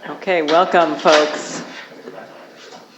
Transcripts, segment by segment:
Okay, welcome, folks.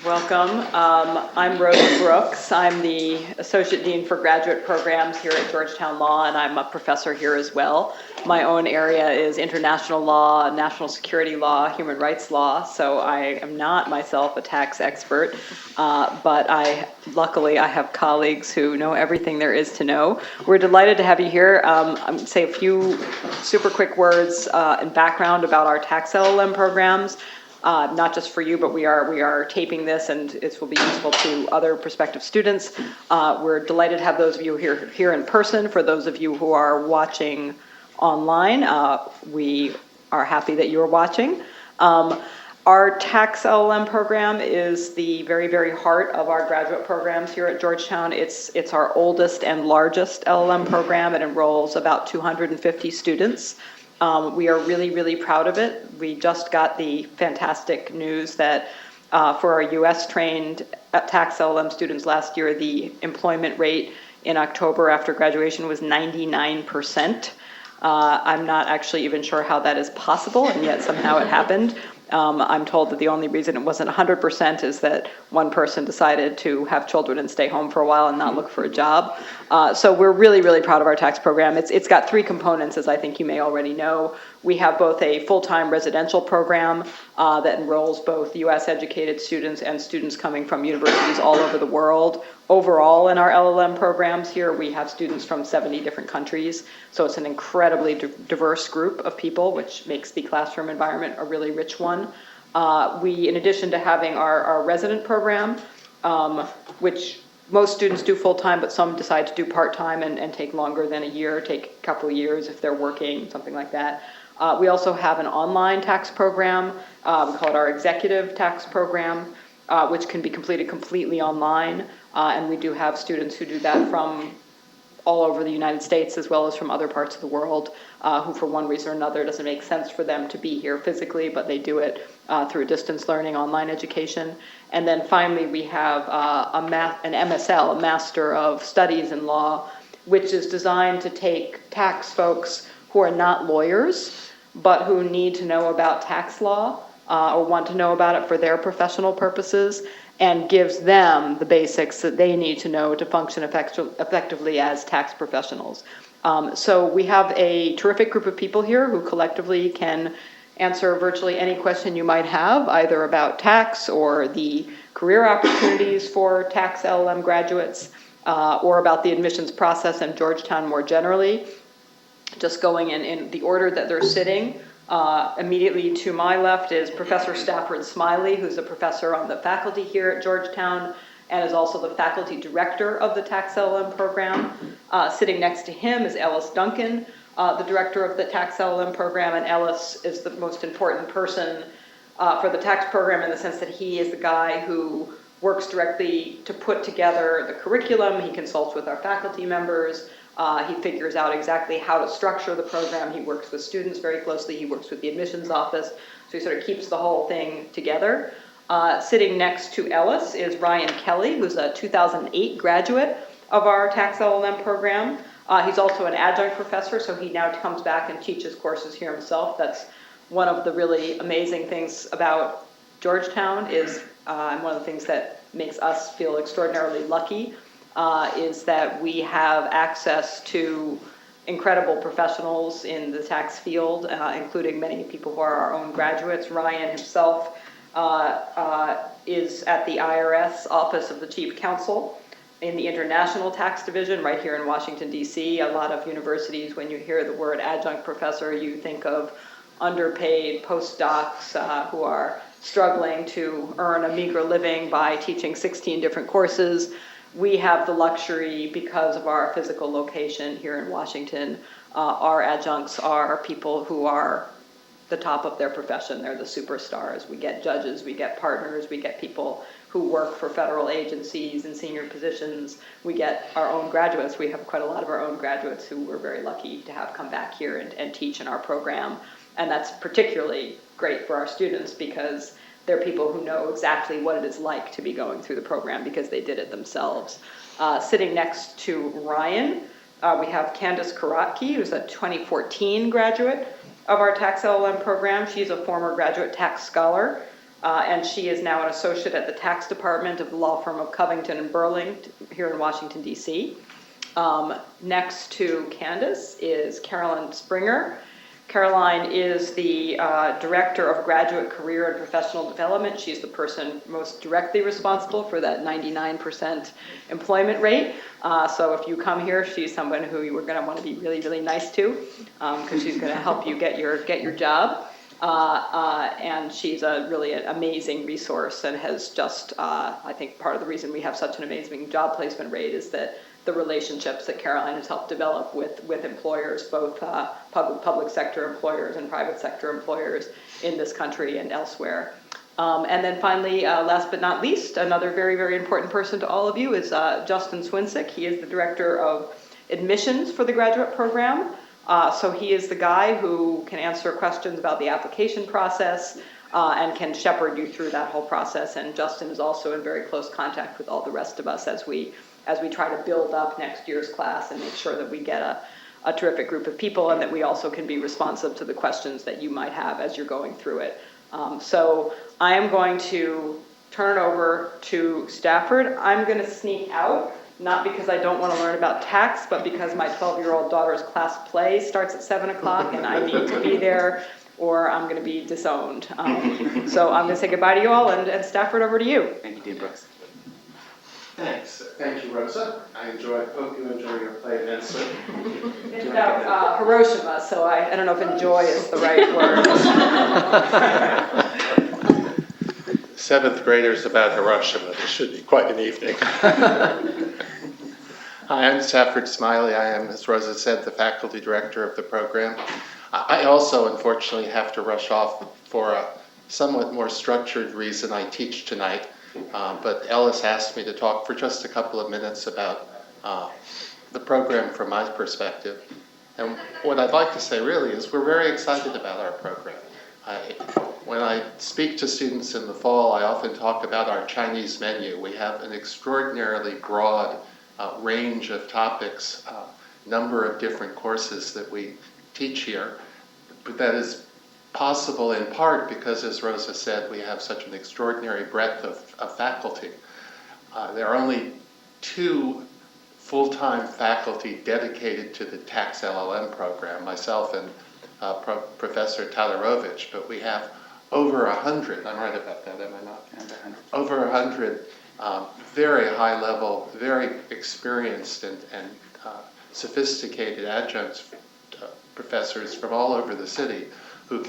Welcome. I'm Rose Brooks. I'm the Associate Dean for Graduate Programs here at Georgetown Law, and I'm a professor here as well. My own area is international law, national security law, human rights law, so I am not myself a tax expert, but luckily I have colleagues who know everything there is to know. We're delighted to have you here. I'm going to say a few super quick words and background about our tax LLM programs. Not just for you, but we are taping this, and it will be useful to other prospective students. We're delighted to have those of you here in person. For those of you who are watching online, we are happy that you are watching. Our tax LLM program is the very, very heart of our graduate programs here at Georgetown. It's our oldest and largest LLM program. It enrolls about 250 students. We are really, really proud of it. We just got the fantastic news that for our US-trained tax LLM students last year, the employment rate in October after graduation was 99%. I'm not actually even sure how that is possible, and yet somehow it happened. I'm told that the only reason it wasn't 100% is that one person decided to have children and stay home for a while and not look for a job. So we're really, really proud of our tax program. It's got three components, as I think you may already know. We have both a full-time residential program that enrolls both US educated students and students coming from universities all over the world. Overall, in our LLM programs here, we have students from 70 different countries. So it's an incredibly diverse group of people, which makes the classroom environment a really rich one. We, in addition to having our resident program, which most students do full-time, but some decide to do part-time and take longer than a year, take a couple of years if they're working, something like that. We also have an online tax program. We call it our executive tax program, which can be completed completely online. And we do have students who do that from all over the United States as well as from other parts of the world who for one reason or another doesn't make sense for them to be here physically, but they do it through distance learning, online education. And then finally we have an MSL, a Master of Studies in Law, which is designed to take tax folks who are not lawyers but who need to know about tax law or want to know about it for their professional purposes, and gives them the basics that they need to know to function effectively as tax professionals. So we have a terrific group of people here who collectively can answer virtually any question you might have, either about tax or the career opportunities for tax LLM graduates, or about the admissions process in Georgetown more generally. Just going in the order that they're sitting. Immediately to my left is Professor Stafford Smiley, who's a professor on the faculty here at Georgetown and is also the faculty director of the tax LLM program. Sitting next to him is Ellis Duncan, the director of the tax LLM program, and Ellis is the most important person for the tax program in the sense that he is the guy who works directly to put together the curriculum. He consults with our faculty members. He figures out exactly how to structure the program. He works with students very closely. He works with the admissions office. So he sort of keeps the whole thing together. Sitting next to Ellis is Ryan Kelly, who's a 2008 graduate of our tax LLM program. He's also an adjunct professor, so he now comes back and teaches courses here himself. That's one of the really amazing things about Georgetown is, and one of the things that makes us feel extraordinarily lucky is that we have access to incredible professionals in the tax field, including many people who are our own graduates. Ryan himself is at the IRS Office of the Chief Counsel in the International Tax Division right here in Washington, D.C. A lot of universities, when you hear the word adjunct professor, you think of underpaid postdocs who are struggling to earn a meager living by teaching 16 different courses. We have the luxury, because of our physical location here in Washington, our adjuncts are people who are the top of their profession. They're the superstars. We get judges, we get partners, we get people who work for federal agencies in senior positions. We get our own graduates. We have quite a lot of our own graduates who we're very lucky to have come back here and teach in our program. And that's particularly great for our students because they're people who know exactly what it is like to be going through the program because they did it themselves. Sitting next to Ryan We have Candace Karatke, who's a 2014 graduate of our tax LLM program. She's a former graduate tax scholar, and she is now an associate at the tax department of the law firm of Covington and Burling here in Washington, D.C. Next to Candace is Caroline Springer. Caroline is the Director of Graduate Career and Professional Development. She's the person most directly responsible for that 99% employment rate. So if you come here, she's someone who you are going to want to be really, really nice to, because she's going to help you get your job. And she's a really amazing resource, and has just, I think part of the reason we have such an amazing job placement rate is that the relationships that Caroline has helped develop with employers, both public sector employers and private sector employers in this country and elsewhere. And then finally, last but not least, another very, very important person to all of you is Justin Swinsick. He is the Director of Admissions for the graduate program. So he is the guy who can answer questions about the application process and can shepherd you through that whole process. And Justin is also in very close contact with all the rest of us as we try to build up next year's class and make sure that we get a terrific group of people, and that we also can be responsive to the questions that you might have as you're going through it. So I am going to turn it over to Stafford. I'm going to sneak out, not because I don't want to learn about tax, but because my 12-year-old daughter's class play starts at 7 o'clock and I need to be there, or I'm going to be disowned. So I'm going to say goodbye to you all, and Stafford, over to you. Thank you, Dean Brooks. Thanks. Thank you, Rosa. Hope you enjoy your play immensely. It's about Hiroshima, so I don't know if enjoy is the right word. Seventh graders about Hiroshima. This should be quite an evening. Hi, I'm Stafford Smiley. I am, as Rosa said, the faculty director of the program. I also, unfortunately, have to rush off for a somewhat more structured reason. I teach tonight. But Ellis asked me to talk for just a couple of minutes about the program from my perspective. And what I'd like to say really is we're very excited about our program. When I speak to students in the fall, I often talk about our Chinese menu. We have an extraordinarily broad range of topics, number of different courses that we teach here, but that is possible in part because, as Rosa said, we have such an extraordinary breadth of faculty. There are only 2 full-time faculty dedicated to the tax LLM program, myself and Professor Todorovic, but we have over 100, I'm right about that, am I not? Over 100 very high-level, very experienced and sophisticated adjunct professors from all over the city who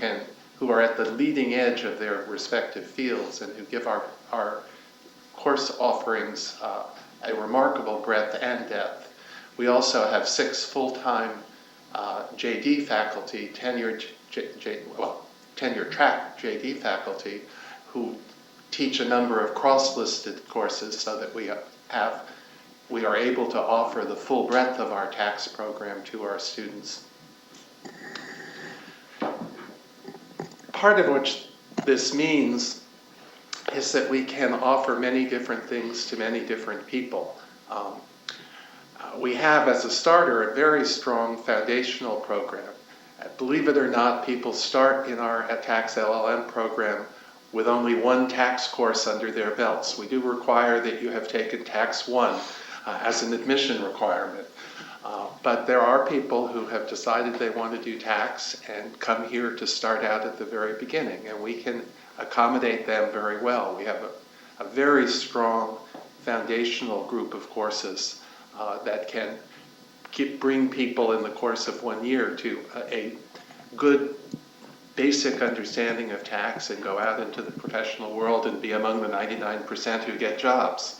are at the leading edge of their respective fields and who give our course offerings a remarkable breadth and depth. We also have 6 full-time JD faculty, tenure track JD faculty, who teach a number of cross-listed courses so that we are able to offer the full breadth of our tax program to our students. Part of what this means is that we can offer many different things to many different people. We have, as a starter, a very strong foundational program. Believe it or not, people start in our tax LLM program with only 1 tax course under their belts. We do require that you have taken Tax 1 as an admission requirement. But there are people who have decided they want to do tax and come here to start out at the very beginning, and we can accommodate them very well. We have a very strong foundational group of courses that can bring people in the course of 1 year to a good basic understanding of tax and go out into the professional world and be among the 99% who get jobs.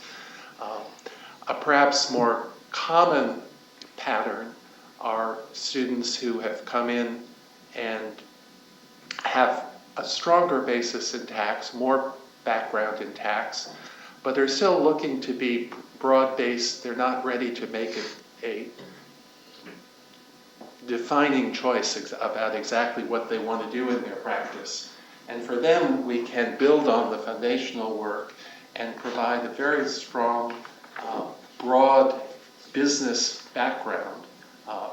A perhaps more common pattern are students who have come in and have a stronger basis in tax, more background in tax, but they're still looking to be broad-based. They're not ready to make a defining choice about exactly what they want to do in their practice. And for them, we can build on the foundational work and provide a very strong, broad business background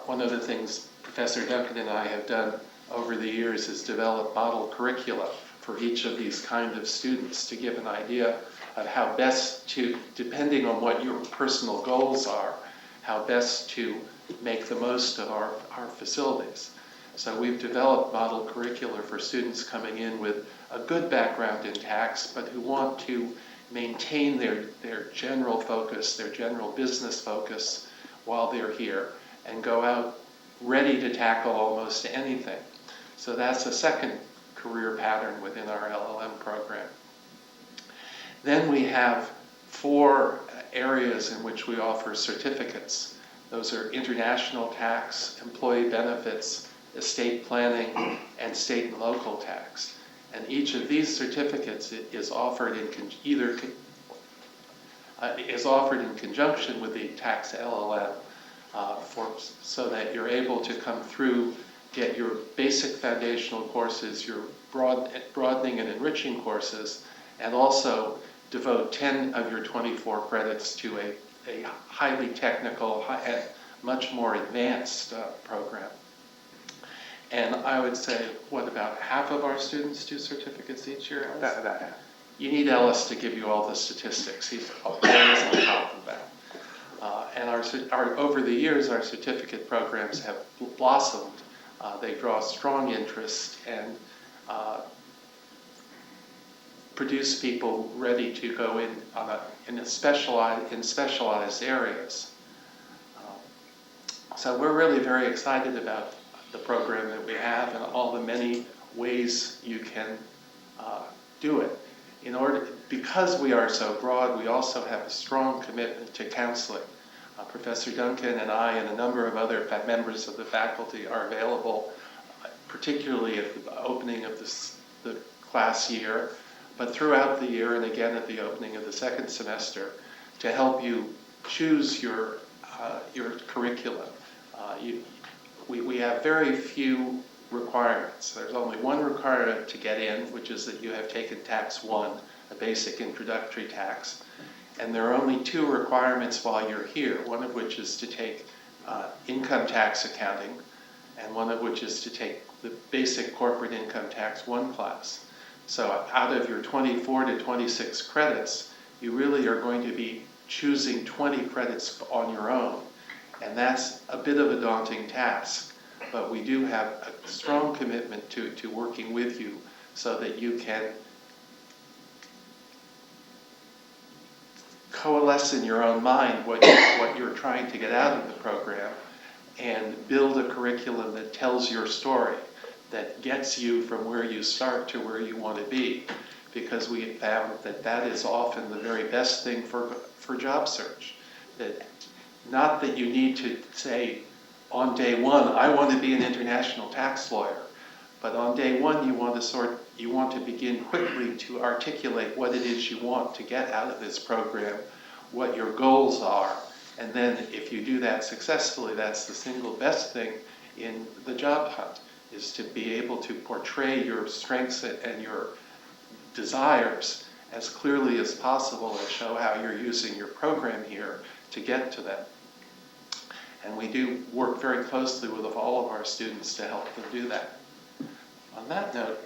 One of the things Professor Duncan and I have done over the years is develop model curricula for each of these kind of students to give an idea of how best to, depending on what your personal goals are, how best to make the most of our facilities. So we've developed model curricula for students coming in with a good background in tax, but who want to maintain their general focus, their general business focus while they're here, and go out ready to tackle almost anything. So that's a second career pattern within our LLM program. Then we have 4 areas in which we offer certificates. Those are international tax, employee benefits, estate planning, and state and local tax. And each of these certificates is offered in conjunction with the tax LLM so that you're able to come through, get your basic foundational courses, your broadening and enriching courses, and also devote 10 of your 24 credits to a highly technical and much more advanced program. And I would say, what, about half of our students do certificates each year? About half. You need Ellis to give you all the statistics. He's always on top of that. And over the years, our certificate programs have blossomed. They draw strong interest and produce people ready to go in specialized areas. So we're really very excited about the program that we have and all the many ways you can do it. Because we are so broad, we also have a strong commitment to counseling. Professor Duncan and I and a number of other members of the faculty are available, particularly at the opening of the class year, but throughout the year and again at the opening of the second semester, to help you choose your curriculum. We have very few requirements. There's only one requirement to get in, which is that you have taken Tax 1, a basic introductory tax. And there are only 2 requirements while you're here, one of which is to take income tax accounting, and one of which is to take the basic corporate income tax 1 class. So out of your 24 to 26 credits, you really are going to be choosing 20 credits on your own. And that's a bit of a daunting task, but we do have a strong commitment to working with you so that you can coalesce in your own mind what you're trying to get out of the program and build a curriculum that tells your story, that gets you from where you start to where you want to be. Because we found that is often the very best thing for job search. That not that you need to say on day 1, I want to be an international tax lawyer, but on day 1 you want to begin quickly to articulate what it is you want to get out of this program, what your goals are, and then if you do that successfully, that's the single best thing in the job hunt, is to be able to portray your strengths and your desires as clearly as possible and show how you're using your program here to get to them. And we do work very closely with all of our students to help them do that. On that note,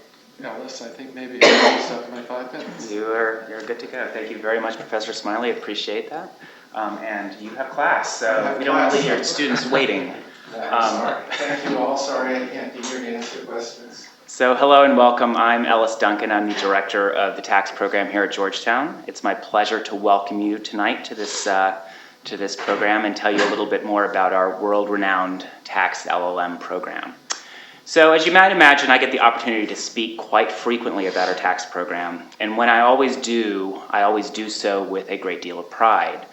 Ellis, I think maybe I'll use up my 5 minutes. You're good to go. Thank you very much, Professor Smiley. Appreciate that. And you have class, so we don't want to leave your students waiting. Thank you all. Sorry I can't be here to answer questions. So hello and welcome. I'm Ellis Duncan. I'm the director of the tax program here at Georgetown. It's my pleasure to welcome you tonight to this program and tell you a little bit more about our world-renowned tax LLM program. So as you might imagine, I get the opportunity to speak quite frequently about our tax program. And when I always do so with a great deal of pride.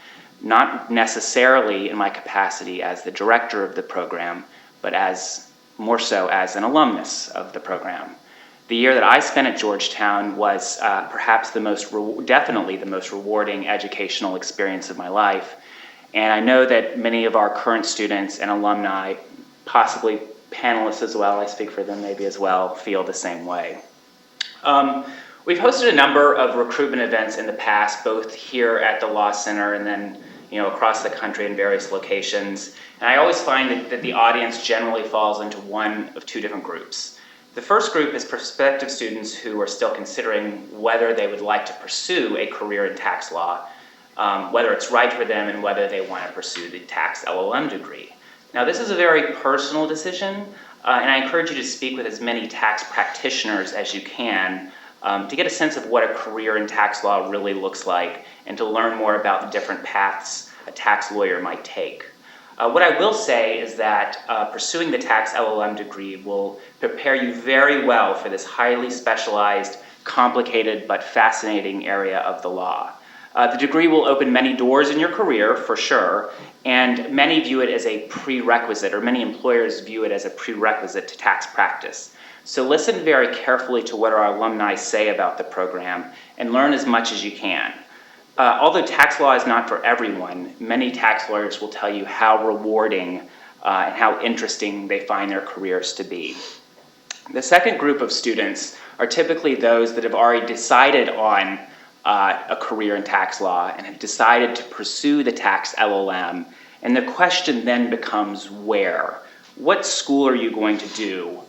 Not necessarily in my capacity as the director of the program, but more so as an alumnus of the program. The year that I spent at Georgetown was perhaps definitely the most rewarding educational experience of my life. And I know that many of our current students and alumni, possibly panelists as well, I speak for them maybe as well, feel the same way. We've hosted a number of recruitment events in the past, both here at the Law Center and then across the country in various locations. And I always find that the audience generally falls into one of two different groups. The first group is prospective students who are still considering whether they would like to pursue a career in tax law, whether it's right for them and whether they want to pursue the tax LLM degree. Now, this is a very personal decision, and I encourage you to speak with as many tax practitioners as you can to get a sense of what a career in tax law really looks like and to learn more about the different paths a tax lawyer might take. What I will say is that pursuing the tax LLM degree will prepare you very well for this highly specialized, complicated, but fascinating area of the law. The degree will open many doors in your career, for sure, and many view it as a prerequisite, or many employers view it as a prerequisite to tax practice. So listen very carefully to what our alumni say about the program and learn as much as you can. Although tax law is not for everyone, many tax lawyers will tell you how rewarding and how interesting they find their careers to be. The second group of students are typically those that have already decided on a career in tax law and have decided to pursue the tax LLM. And the question then becomes where? What school are you going to do?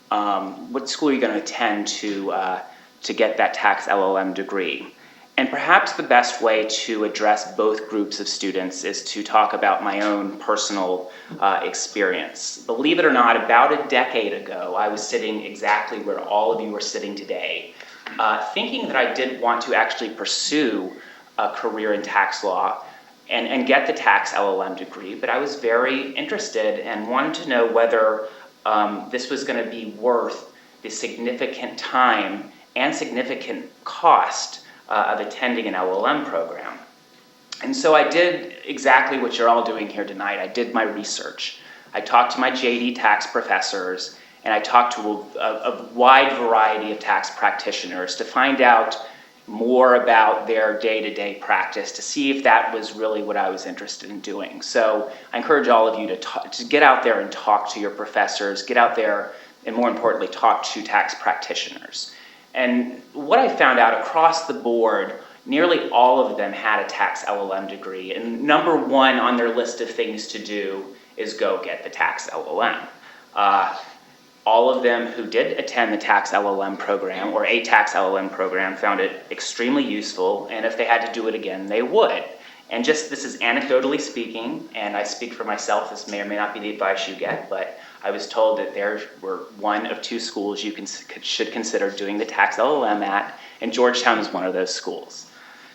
What school are you going to attend to get that tax LLM degree? And perhaps the best way to address both groups of students is to talk about my own personal experience. Believe it or not, about a decade ago, I was sitting exactly where all of you are sitting today, thinking that I did want to actually pursue a career in tax law and get the tax LLM degree, but I was very interested and wanted to know whether this was going to be worth the significant time and significant cost of attending an LLM program. And so I did exactly what you're all doing here tonight. I did my research. I talked to my JD tax professors, and I talked to a wide variety of tax practitioners to find out more about their day-to-day practice, to see if that was really what I was interested in doing. So I encourage all of you to get out there and talk to your professors, get out there, and more importantly, talk to tax practitioners. And what I found out across the board, nearly all of them had a tax LLM degree. And number one on their list of things to do is go get the tax LLM. All of them who did attend the tax LLM program or a tax LLM program found it extremely useful, and if they had to do it again, they would. And just, this is anecdotally speaking, and I speak for myself, this may or may not be the advice you get, but I was told that there were one of two schools you should consider doing the tax LLM at, and Georgetown is one of those schools.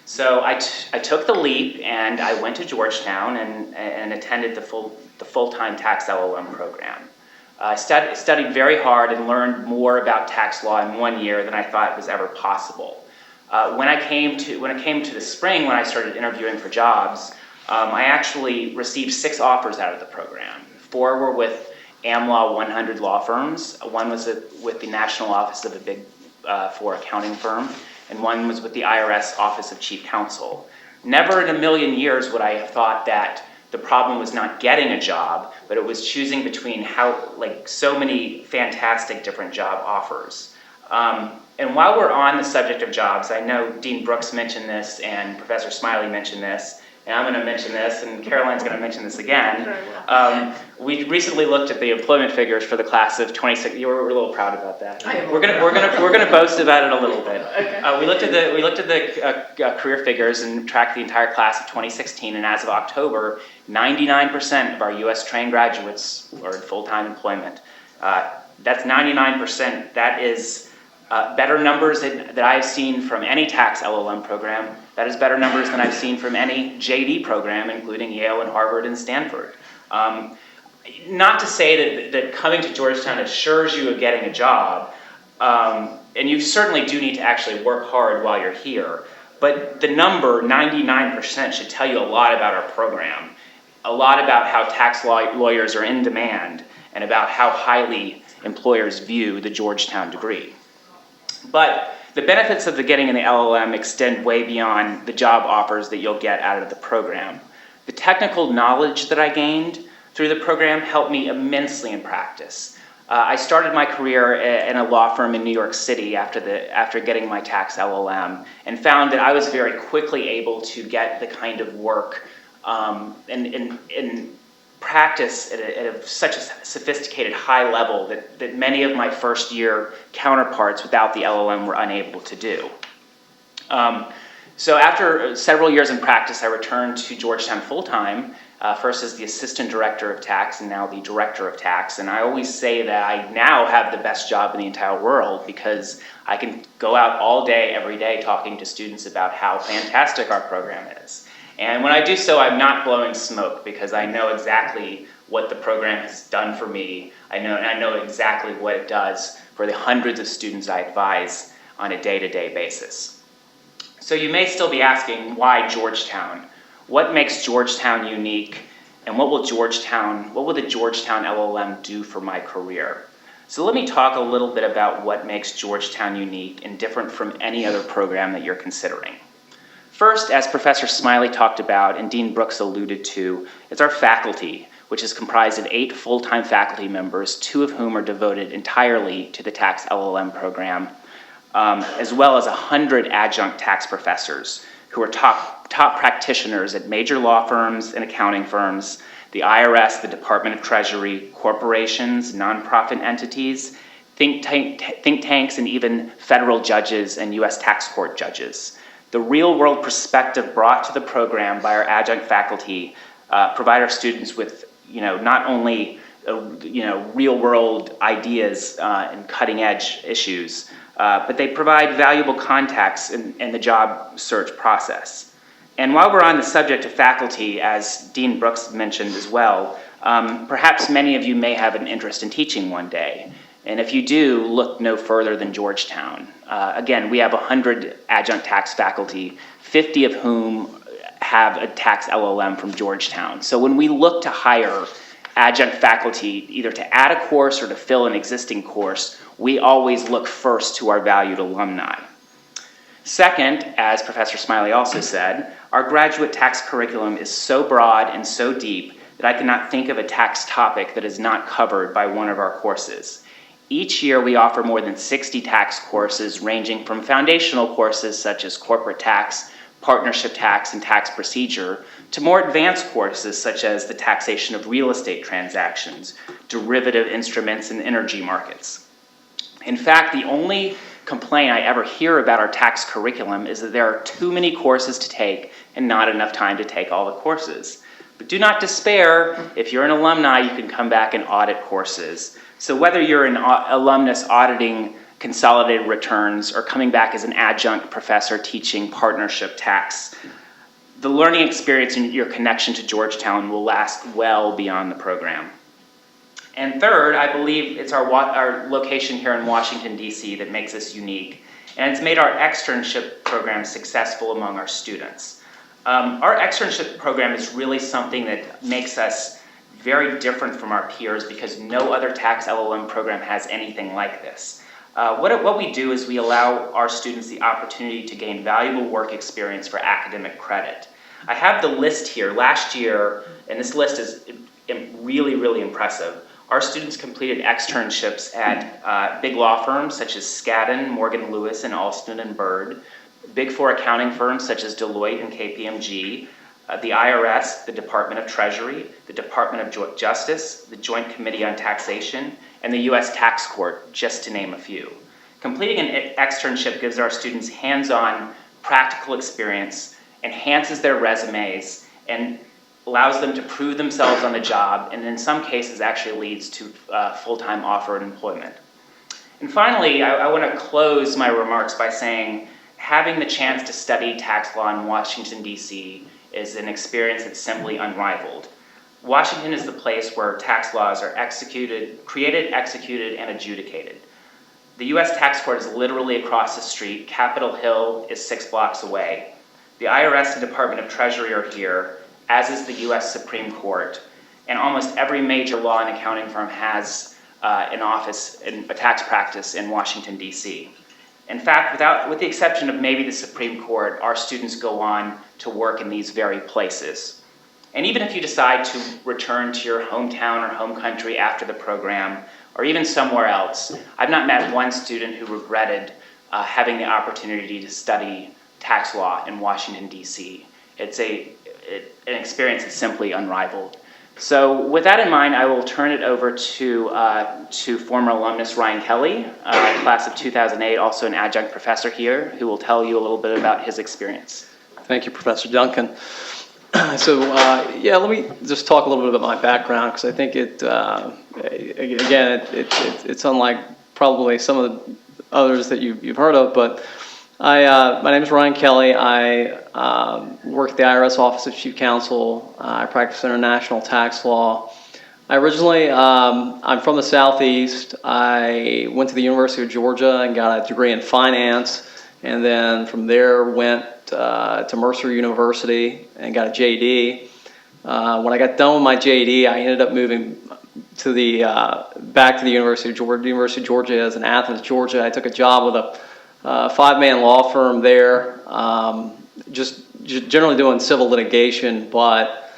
So I took the leap, and I went to Georgetown and attended the full-time tax LLM program. I studied very hard and learned more about tax law in 1 year than I thought was ever possible. When it came to the spring, when I started interviewing for jobs, I actually received 6 offers out of the program. 4 were with AmLaw 100 law firms. 1 was with the National Office of a Big 4 accounting firm, and 1 was with the IRS Office of Chief Counsel. Never in a million years would I have thought that the problem was not getting a job, but it was choosing between so many fantastic different job offers. And while we're on the subject of jobs, I know Dean Brooks mentioned this and Professor Smiley mentioned this, and I'm going to mention this, and Caroline's going to mention this again. We recently looked at the employment figures for the class of 26. We're a little proud about that. We're going to boast about it a little bit. Okay. We looked at the career figures and tracked the entire class of 2016, and as of October, 99% of our U.S. trained graduates are in full-time employment. That's 99%. That is better numbers that I've seen from any tax LLM program. That is better numbers than I've seen from any JD program, including Yale and Harvard and Stanford. Not to say that coming to Georgetown assures you of getting a job, and you certainly do need to actually work hard while you're here, but the number, 99%, should tell you a lot about our program, a lot about how tax lawyers are in demand, and about how highly employers view the Georgetown degree. But the benefits of getting in the LLM extend way beyond the job offers that you'll get out of the program. The technical knowledge that I gained through the program helped me immensely in practice. I started my career in a law firm in New York City after getting my tax LLM, and found that I was very quickly able to get the kind of work and practice at such a sophisticated high level that many of my first year counterparts without the LLM were unable to do. So after several years in practice, I returned to Georgetown full-time, first as the assistant director of tax and now the director of tax. And I always say that I now have the best job in the entire world because I can go out all day, every day, talking to students about how fantastic our program is. And when I do so, I'm not blowing smoke because I know exactly what the program has done for me. I know exactly what it does for the hundreds of students I advise on a day-to-day basis. So you may still be asking, why Georgetown? What makes Georgetown unique? And what will the Georgetown LLM do for my career? So let me talk a little bit about what makes Georgetown unique and different from any other program that you're considering. First, as Professor Smiley talked about and Dean Brooks alluded to, is our faculty, which is comprised of 8 full-time faculty members, 2 of whom are devoted entirely to the tax LLM program, as well as 100 adjunct tax professors who are top practitioners at major law firms and accounting firms, the IRS, the Department of Treasury, corporations, nonprofit entities, think tanks, and even federal judges and U.S. tax court judges. The real-world perspective brought to the program by our adjunct faculty provide our students with, not only real-world ideas and cutting-edge issues, but they provide valuable contacts in the job search process. And while we're on the subject of faculty, as Dean Brooks mentioned as well, perhaps many of you may have an interest in teaching one day. And if you do, look no further than Georgetown. Again, we have 100 adjunct tax faculty, 50 of whom have a tax LLM from Georgetown. So when we look to hire adjunct faculty, either to add a course or to fill an existing course, we always look first to our valued alumni. Second, as Professor Smiley also said, our graduate tax curriculum is so broad and so deep that I cannot think of a tax topic that is not covered by one of our courses. Each year we offer more than 60 tax courses ranging from foundational courses such as corporate tax, partnership tax, and tax procedure, to more advanced courses such as the taxation of real estate transactions, derivative instruments, and energy markets. In fact, the only complaint I ever hear about our tax curriculum is that there are too many courses to take and not enough time to take all the courses. But do not despair. If you're an alumni, you can come back and audit courses. So whether you're an alumnus auditing consolidated returns or coming back as an adjunct professor teaching partnership tax, the learning experience and your connection to Georgetown will last well beyond the program. And third, I believe it's our location here in Washington, D.C. that makes us unique. And it's made our externship program successful among our students. Our externship program is really something that makes us very different from our peers because no other tax LLM program has anything like this. What we do is we allow our students the opportunity to gain valuable work experience for academic credit. I have the list here. Last year, and this list is really, really impressive, our students completed externships at big law firms such as Skadden, Morgan Lewis, and Alston and Bird, Big Four accounting firms such as Deloitte and KPMG, the IRS, the Department of Treasury, the Department of Justice, the Joint Committee on Taxation, and the U.S. Tax Court, just to name a few. Completing an externship gives our students hands-on practical experience, enhances their resumes, and allows them to prove themselves on the job, and in some cases actually leads to full-time offer of employment. And finally, I want to close my remarks by saying having the chance to study tax law in Washington, D.C. is an experience that's simply unrivaled. Washington is the place where tax laws are created, executed, and adjudicated. The U.S. Tax Court is literally across the street. Capitol Hill is 6 blocks away. The IRS and Department of Treasury are here, as is the U.S. Supreme Court. And almost every major law and accounting firm has an office and a tax practice in Washington, D.C. In fact, with the exception of maybe the Supreme Court, our students go on to work in these very places. And even if you decide to return to your hometown or home country after the program, or even somewhere else, I've not met one student who regretted having the opportunity to study tax law in Washington, D.C. It's an experience that's simply unrivaled. So with that in mind, I will turn it over to former alumnus Ryan Kelly, class of 2008, also an adjunct professor here, who will tell you a little bit about his experience. Thank you, Professor Duncan. So, yeah, let me just talk a little bit about my background, because I think it's unlike probably some of the others that you've heard of, but my name is Ryan Kelly. I work at the IRS Office of Chief Counsel. I practice international tax law. I originally, I'm from the Southeast. I went to the University of Georgia and got a degree in finance, and then from there went to Mercer University and got a JD. When I got done with my JD, I ended up moving to back to the University of Georgia. The University of Georgia is in Athens, Georgia. I took a job with a 5-man law firm there, just generally doing civil litigation, but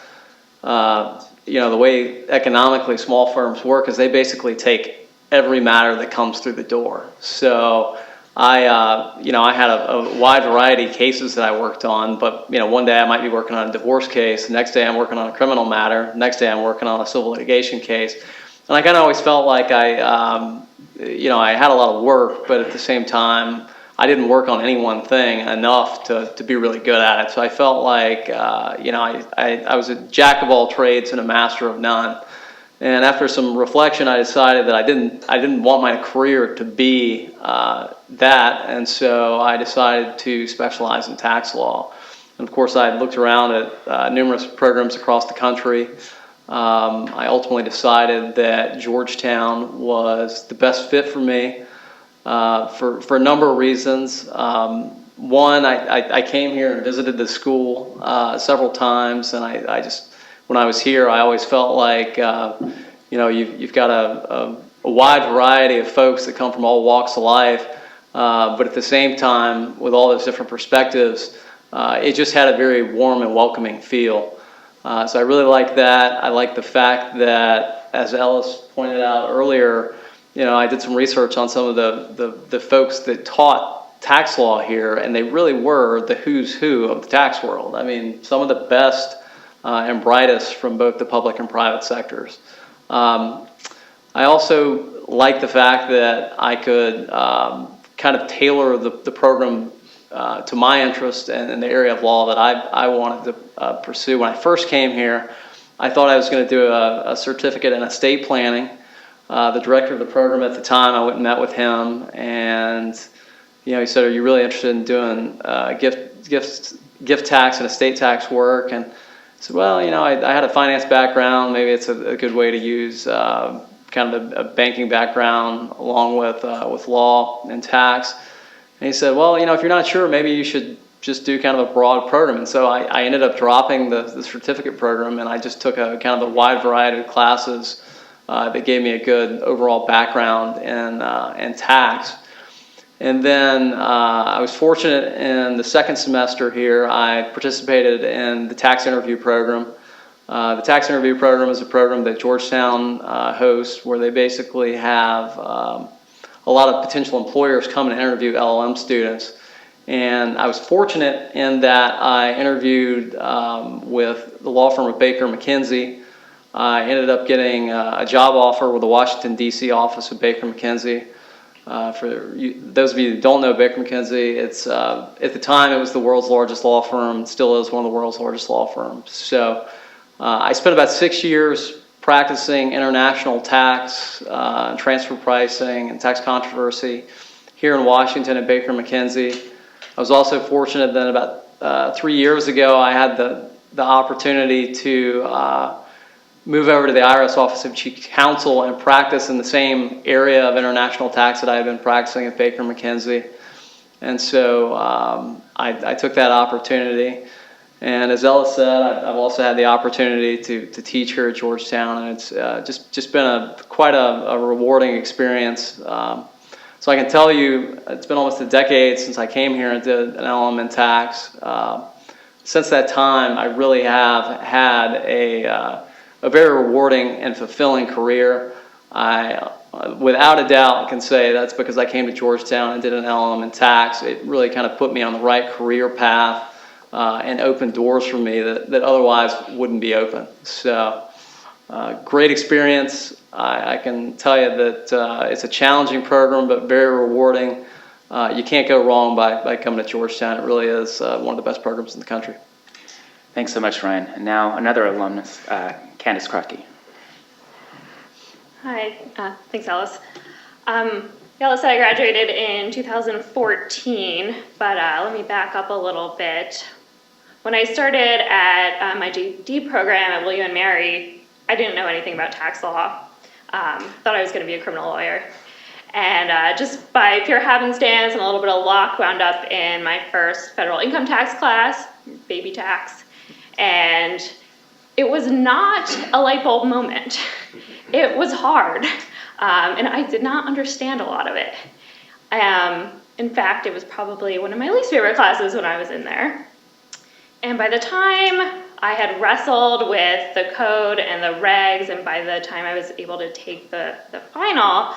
the way economically small firms work is they basically take every matter that comes through the door. So I had a wide variety of cases that I worked on, but one day I might be working on a divorce case, the next day I'm working on a criminal matter, the next day I'm working on a civil litigation case, and I kind of always felt like I had a lot of work, but at the same time I didn't work on any one thing enough to be really good at it. So I felt like I was a jack of all trades and a master of none. And after some reflection, I decided that I didn't want my career to be that, and so I decided to specialize in tax law. And of course, I looked around at numerous programs across the country. I ultimately decided that Georgetown was the best fit for me for a number of reasons. One, I came here and visited the school several times, and I just, when I was here, I always felt like, you've got a wide variety of folks that come from all walks of life, but at the same time, with all those different perspectives, it just had a very warm and welcoming feel. So I really like that. I like the fact that, as Ellis pointed out earlier, I did some research on some of the folks that taught tax law here, and they really were the who's who of the tax world. I mean, some of the best and brightest from both the public and private sectors. I also like the fact that I could kind of tailor the program to my interest and in the area of law that I wanted to pursue. When I first came here, I thought I was going to do a certificate in estate planning. The director of the program at the time, I went and met with him, and he said, "Are you really interested in doing gift tax and estate tax work?" And I said, "Well, I had a finance background. Maybe it's a good way to use kind of a banking background along with law and tax." And he said, "Well, if you're not sure, maybe you should just do kind of a broad program." And so I ended up dropping the certificate program, and I just took a kind of a wide variety of classes that gave me a good overall background in tax. And then I was fortunate in the second semester here, I participated in the tax interview program. The tax interview program is a program that Georgetown hosts, where they basically have a lot of potential employers come and interview LLM students. And I was fortunate in that I interviewed with the law firm of Baker McKenzie. I ended up getting a job offer with the Washington, D.C. office of Baker McKenzie. For those of you that don't know Baker McKenzie, it's at the time it was the world's largest law firm. It still is one of the world's largest law firms. So I spent about 6 years practicing international tax, transfer pricing, and tax controversy here in Washington at Baker McKenzie. I was also fortunate that about 3 years ago I had the opportunity to move over to the IRS Office of Chief Counsel and practice in the same area of international tax that I had been practicing at Baker McKenzie. And so I took that opportunity. And as Ella said, I've also had the opportunity to teach here at Georgetown, and it's just been quite a rewarding experience. So I can tell you, it's been almost a decade since I came here and did an LLM in tax. Since that time, I really have had a very rewarding and fulfilling career. I, without a doubt, can say that's because I came to Georgetown and did an LLM in tax. It really kind of put me on the right career path. and opened doors for me that otherwise wouldn't be open. So great experience. I can tell you that it's a challenging program, but very rewarding. You can't go wrong by coming to Georgetown. It really is one of the best programs in the country. Thanks so much, Ryan. And now another alumnus, Candace Krotke. Hi, thanks, Alice. Alice, I graduated in 2014, but let me back up a little bit. When I started at my GED program at William & Mary, I didn't know anything about tax law. Thought I was going to be a criminal lawyer. And just by pure happenstance and a little bit of luck, wound up in my first federal income tax class, baby tax. And it was not a light bulb moment. It was hard, and I did not understand a lot of it. In fact, it was probably one of my least favorite classes when I was in there. And by the time I had wrestled with the code and the regs, and by the time I was able to take the final,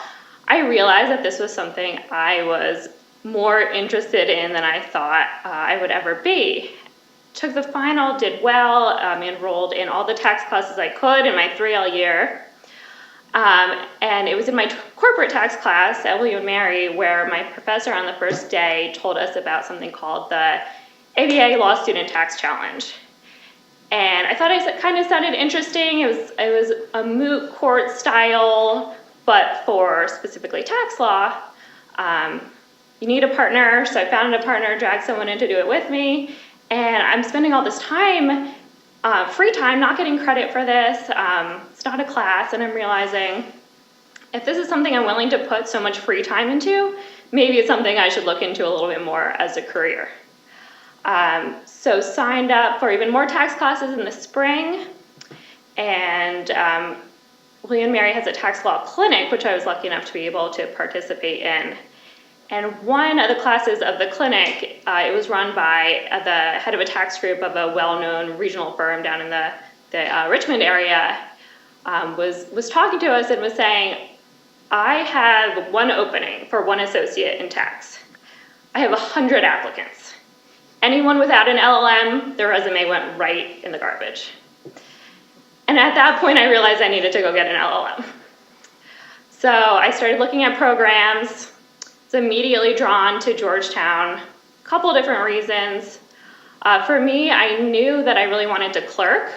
I realized that this was something I was more interested in than I thought I would ever be. Took the final, did well, enrolled in all the tax classes I could in my 3L year. And it was in my corporate tax class at William & Mary where my professor on the first day told us about something called the ABA Law Student Tax Challenge. And I thought it kind of sounded interesting. It was a moot court style, but for specifically tax law. You need a partner, so I found a partner, dragged someone in to do it with me. And I'm spending all this time, free time, not getting credit for this. It's not a class, and I'm realizing if this is something I'm willing to put so much free time into, maybe it's something I should look into a little bit more as a career. So signed up for even more tax classes in the spring, and William & Mary has a tax law clinic, which I was lucky enough to be able to participate in. And one of the classes of the clinic, it was run by the head of a tax group of a well-known regional firm down in the Richmond area, was talking to us and was saying, I have one opening for one associate in tax. I have 100 applicants. Anyone without an LLM, their resume went right in the garbage. And at that point, I realized I needed to go get an LLM. So I started looking at programs. Was immediately drawn to Georgetown, a couple different reasons. For me, I knew that I really wanted to clerk,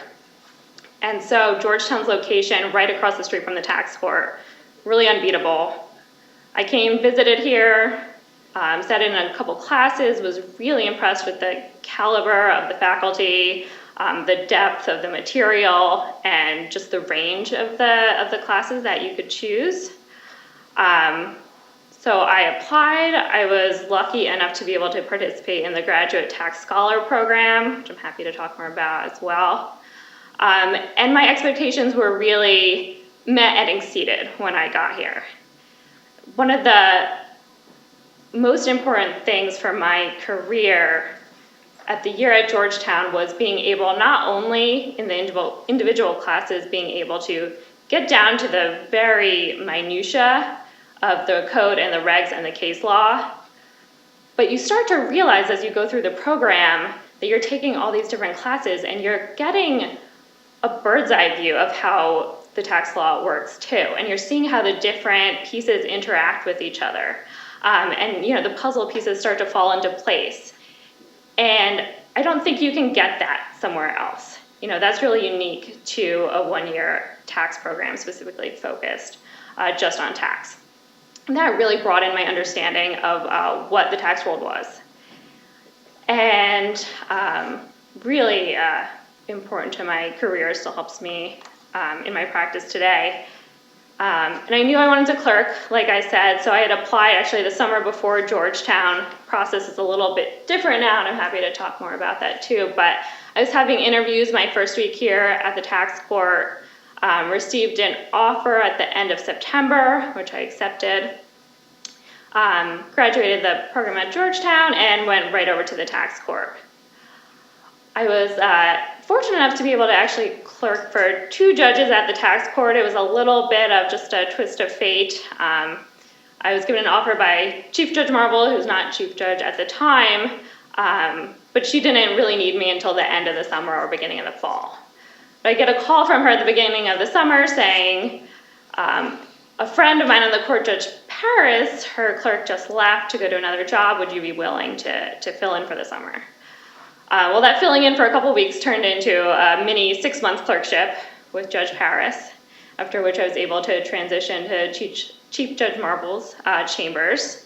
and so Georgetown's location right across the street from the tax court, really unbeatable. I came, visited here, sat in a couple classes, was really impressed with the caliber of the faculty, the depth of the material, and just the range of the classes that you could choose. So I applied. I was lucky enough to be able to participate in the Graduate Tax Scholar Program, which I'm happy to talk more about as well. And my expectations were really met and exceeded when I got here. One of the most important things for my career at the year at Georgetown was being able, not only in the individual classes, being able to get down to the very minutia of the code and the regs and the case law, but you start to realize as you go through the program that you're taking all these different classes and you're getting a bird's eye view of how the tax law works too, and you're seeing how the different pieces interact with each other, and the puzzle pieces start to fall into place. And I don't think you can get that somewhere else. That's really unique to a one-year tax program specifically focused just on tax. And that really broadened my understanding of what the tax world was. And really important to my career, still helps me in my practice today. And I knew I wanted to clerk, like I said, so I had applied actually the summer before Georgetown. Process is a little bit different now, and I'm happy to talk more about that too. But I was having interviews my first week here at the tax court. Received an offer at the end of September, which I accepted. Graduated the program at Georgetown and went right over to the tax court. I was fortunate enough to be able to actually clerk for 2 judges at the tax court. It was a little bit of just a twist of fate. I was given an offer by Chief Judge Marble, who's not Chief Judge at the time, but she didn't really need me until the end of the summer or beginning of the fall. But I get a call from her at the beginning of the summer saying, a friend of mine on the court, Judge Paris, her clerk just left to go to another job. Would you be willing to fill in for the summer? Well, that filling in for a couple of weeks turned into a mini 6-month clerkship with Judge Paris, after which I was able to transition to Chief Judge Marble's chambers.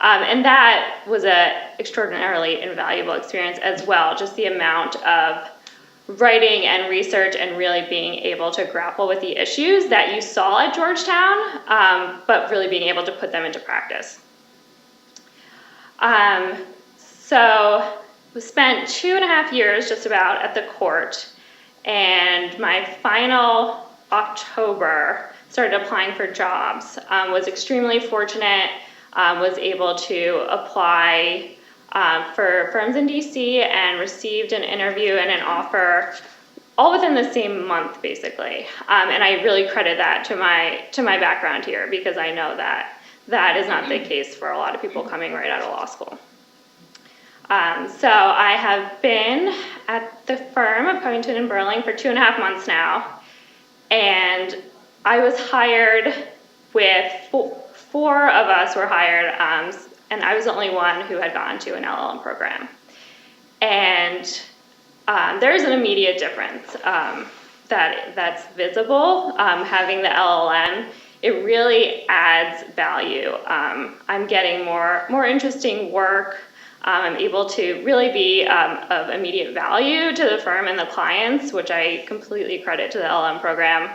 And that was an extraordinarily invaluable experience as well, just the amount of writing and research and really being able to grapple with the issues that you saw at Georgetown, but really being able to put them into practice. So we spent 2.5 years just about at the court, and my final October started applying for jobs. Was extremely fortunate, was able to apply for firms in DC and received an interview and an offer all within the same month, basically. And I really credit that to my background here, because I know that that is not the case for a lot of people coming right out of law school. So I have been at the firm of Covington and Burling for 2.5 months now, and I was hired with four of us were hired, and I was the only one who had gone to an LLM program. And there's an immediate difference that's visible. Having the LLM, it really adds value. I'm getting more interesting work. I'm able to really be of immediate value to the firm and the clients, which I completely credit to the LLM program.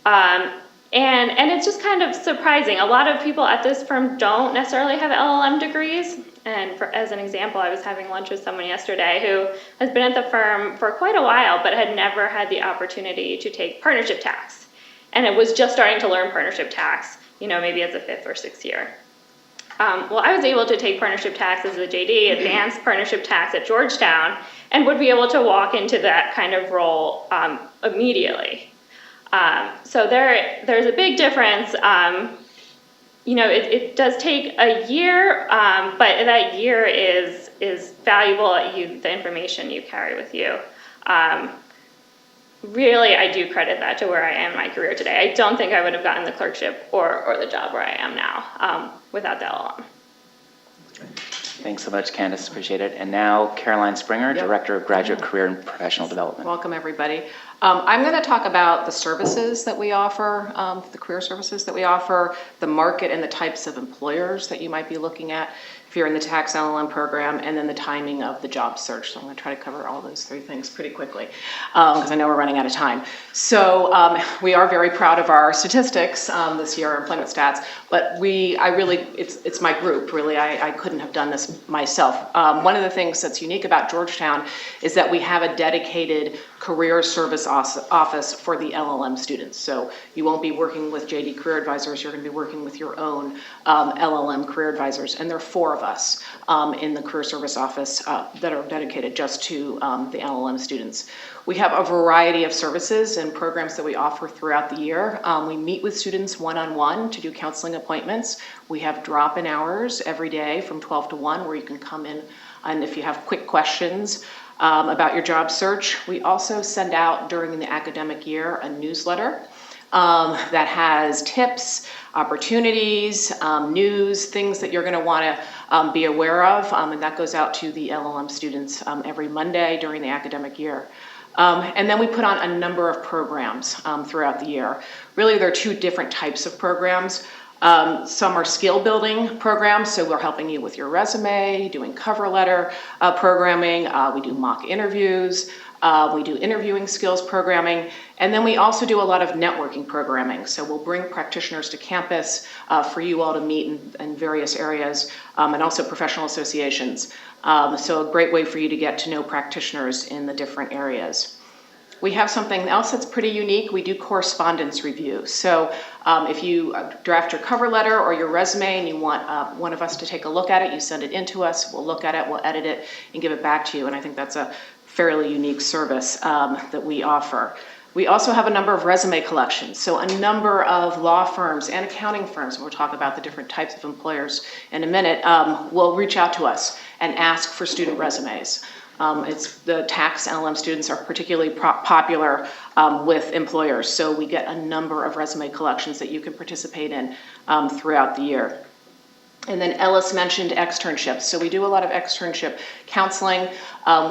And it's just kind of surprising. A lot of people at this firm don't necessarily have LLM degrees. And as an example, I was having lunch with someone yesterday who has been at the firm for quite a while, but had never had the opportunity to take partnership tax. And it was just starting to learn partnership tax, maybe as a 5th or 6th year. Well, I was able to take partnership tax as a JD, advanced partnership tax at Georgetown, and would be able to walk into that kind of role immediately. So there's a big difference. It does take a year, but that year is valuable. The information you carry with you. Really, I do credit that to where I am in my career today. I don't think I would have gotten the clerkship or the job where I am now without the LLM. Thanks so much, Candace. Appreciate it. And now Caroline Springer, Director of Graduate Career and Professional Development. Welcome, everybody. I'm going to talk about the services that we offer, the career services that we offer, the market and the types of employers that you might be looking at if you're in the tax LLM program, and then the timing of the job search. So I'm going to try to cover all those 3 things pretty quickly because I know we're running out of time. So we are very proud of our statistics this year, our employment stats, but it's my group, really. I couldn't have done this myself. One of the things that's unique about Georgetown is that we have a dedicated career service office for the LLM students. So you won't be working with JD Career Advisors, you're going to be working with your own LLM career advisors, and there are 4 of us in the career service office that are dedicated just to the LLM students. We have a variety of services and programs that we offer throughout the year. We meet with students one-on-one to do counseling appointments. We have drop-in hours every day from 12 to 1 where you can come in, and if you have quick questions about your job search. We also send out during the academic year a newsletter that has tips, opportunities, news, things that you're going to want to be aware of, and that goes out to the LLM students every Monday during the academic year. And then we put on a number of programs throughout the year. Really, there are 2 different types of programs. Some are skill building programs, so we're helping you with your resume, doing cover letter programming, we do mock interviews, we do interviewing skills programming, and then we also do a lot of networking programming. So we'll bring practitioners to campus for you all to meet in various areas, and also professional associations. So a great way for you to get to know practitioners in the different areas. We have something else that's pretty unique. We do correspondence review. So if you draft your cover letter or your resume and you want one of us to take a look at it, you send it in to us, we'll look at it, we'll edit it, and give it back to you. And I think that's a fairly unique service that we offer. We also have a number of resume collections, so a number of law firms and accounting firms, and we'll talk about the different types of employers in a minute, will reach out to us and ask for student resumes. The tax LLM students are particularly popular with employers, so we get a number of resume collections that you can participate in throughout the year. And then Ellis mentioned externships. So we do a lot of externship counseling.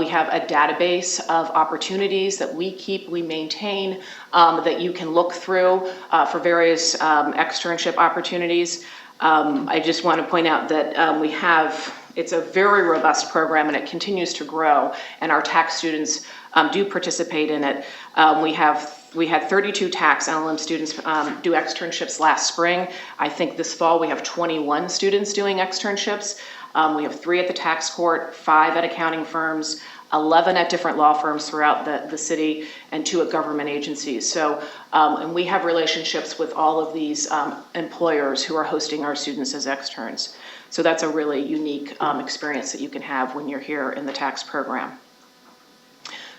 We have a database of opportunities that we maintain, that you can look through for various externship opportunities. I just want to point out that it's a very robust program and it continues to grow, and our tax students do participate in it. We had 32 tax LLM students do externships last spring. I think this fall we have 21 students doing externships. We have 3 at the tax court, 5 at accounting firms, 11 at different law firms throughout the city, and 2 at government agencies. So, and we have relationships with all of these employers who are hosting our students as externs. So that's a really unique experience that you can have when you're here in the tax program.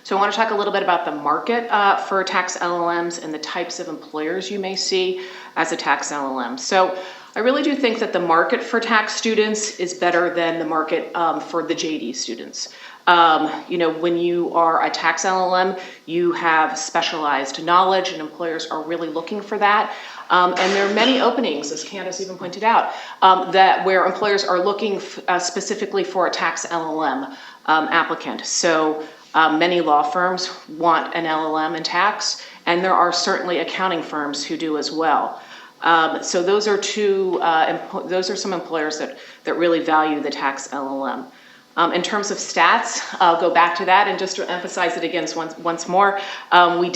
So I want to talk a little bit about the market for tax LLMs and the types of employers you may see as a tax LLM. So I really do think that the market for tax students is better than the market for the JD students. When you are a tax LLM, you have specialized knowledge and employers are really looking for that. And there are many openings, as Candace even pointed out, where employers are looking specifically for a tax LLM applicant. So many law firms want an LLM in tax, and there are certainly accounting firms who do as well. So those are some employers that really value the tax LLM. In terms of stats, I'll go back to that and just to emphasize it again once more. We